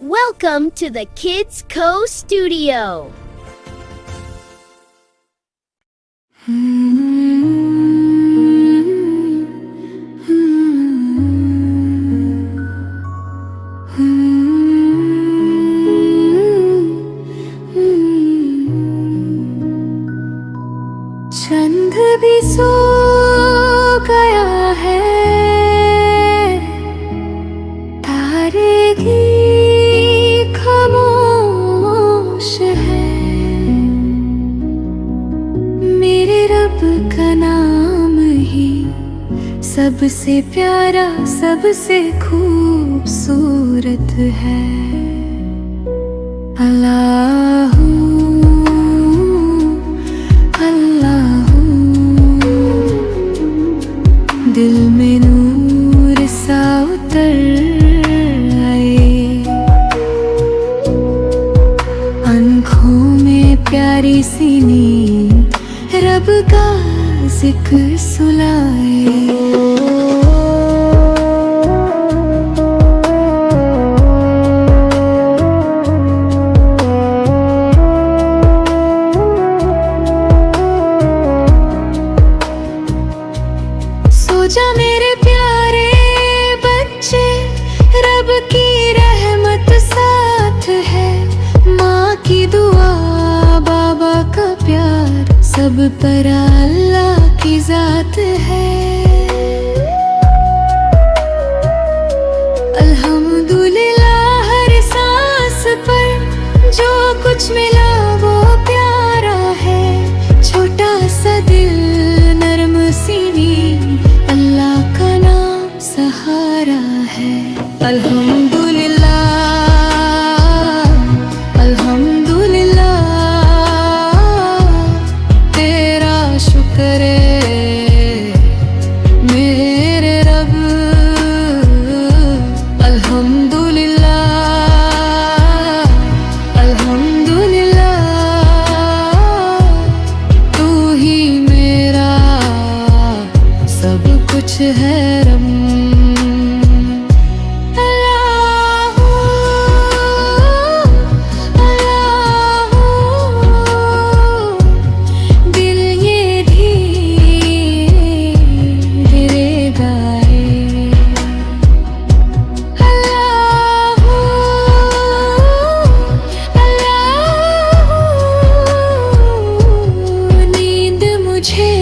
Welcome to the Kids Co Studio. चंद भी सो गया है, तारे भी खामोश है। मेरे रब का नाम ही सबसे प्यारा, सबसे खूबसूरत है। अल्लाह दिल में नूर सा उतर आए, आँखों में प्यारी सी नींद रब का जिक्र सुलाए। जा मेरे प्यारे बच्चे, रब की रहमत साथ है। माँ की दुआ, बाबा का प्यार, सब पर अल्लाह की जात है। अल्हम्दुलिल्लाह हर सांस पर जो कुछ मिला वो प्यारा है। छोटा सा दिल, नरम सीनी, अल्लाह का नाम सहारा है। अल्हम्दुलिल्लाह, अल्हम्दुलिल्लाह, तेरा शुक्र है मेरे रब। अल्हम्दुलिल्लाह, अल्हम्दुलिल्लाह, तू ही मेरा सब कुछ है रब। दिल ये धीरे गाए, नींद मुझे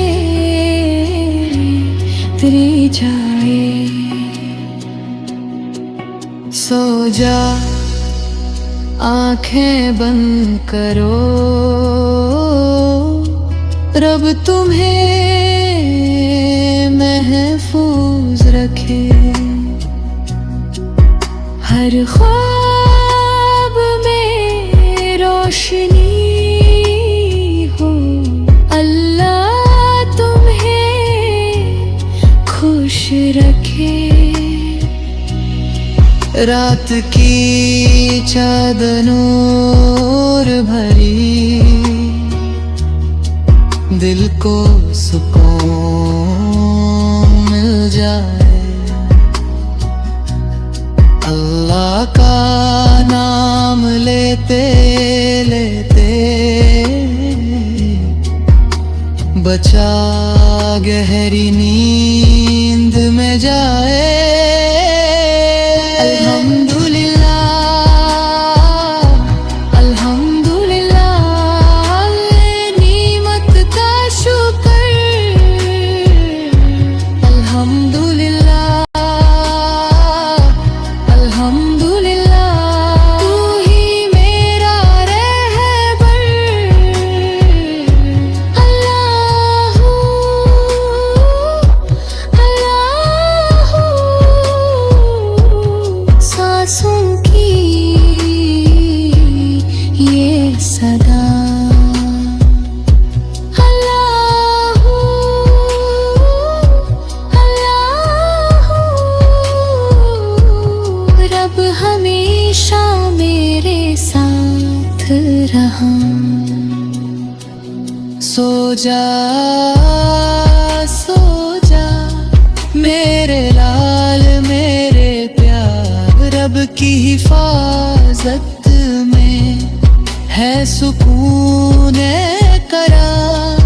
उतरी जाए। सो जा, आंखें बंद करो, रब तुम्हें महफूज रखे। हर ख्वाब में रोशनी हो, अल्लाह तुम्हें खुश रखे। रात की चादर नूर भरी, दिल को सुकून मिल जाए। अल्लाह का नाम लेते लेते बचा गहरी नींद में जाए। अल्हम्दुलिल्लाह, अल्हम्दुलिल्लाह, नीमत का शुक्र। अल्हम्दुलिल्लाह, अल्हम्दुलिल्लाह, तू ही मेरा रहबर। अल्लाह, अल्लाह, सांसों की ये सदा। अल्लाह, अल्लाह, रब हमेशा मेरे साथ रहा। सो जा, सो जा मेरे लाल, मेरे प्यार, रब की हिफाजत इज्जत में है सुकून करा।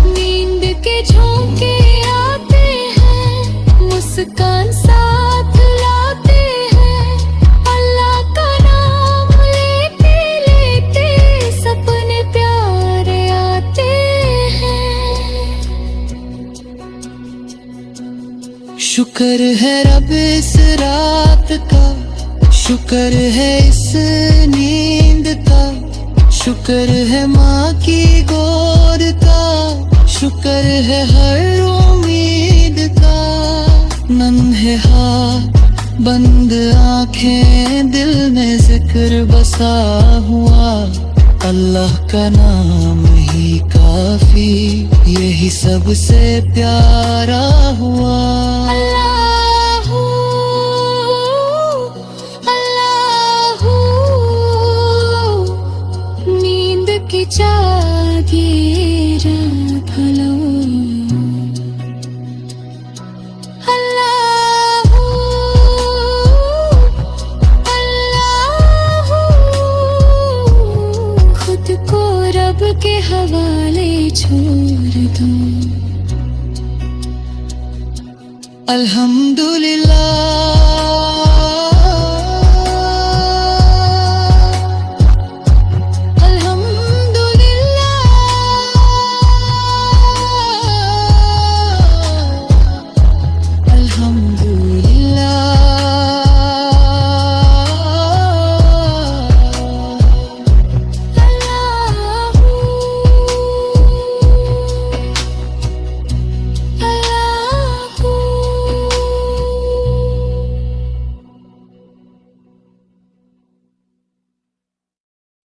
नींद के झोंके आते हैं, मुस्कान साथ लाते हैं। अल्लाह का नाम लेते लेते सपने प्यारे आते हैं। शुक्र है रब इस रात का, शुक्र है इस नींद का, शुक्र है माँ की गोद का, शुक्र है हर उम्मीद का। नन्हे हाथ बंद आंखें दिल में जिक्र बसा हुआ। अल्लाह का नाम ही काफी, यही सबसे प्यारा हुआ। अल्लाहू अल्लाहू, नींद की जागीर भलो। अल्लाहू अल्लाहू, खुद को रब के हवाले छोड़ दो। अल्हम्दुलिल्लाह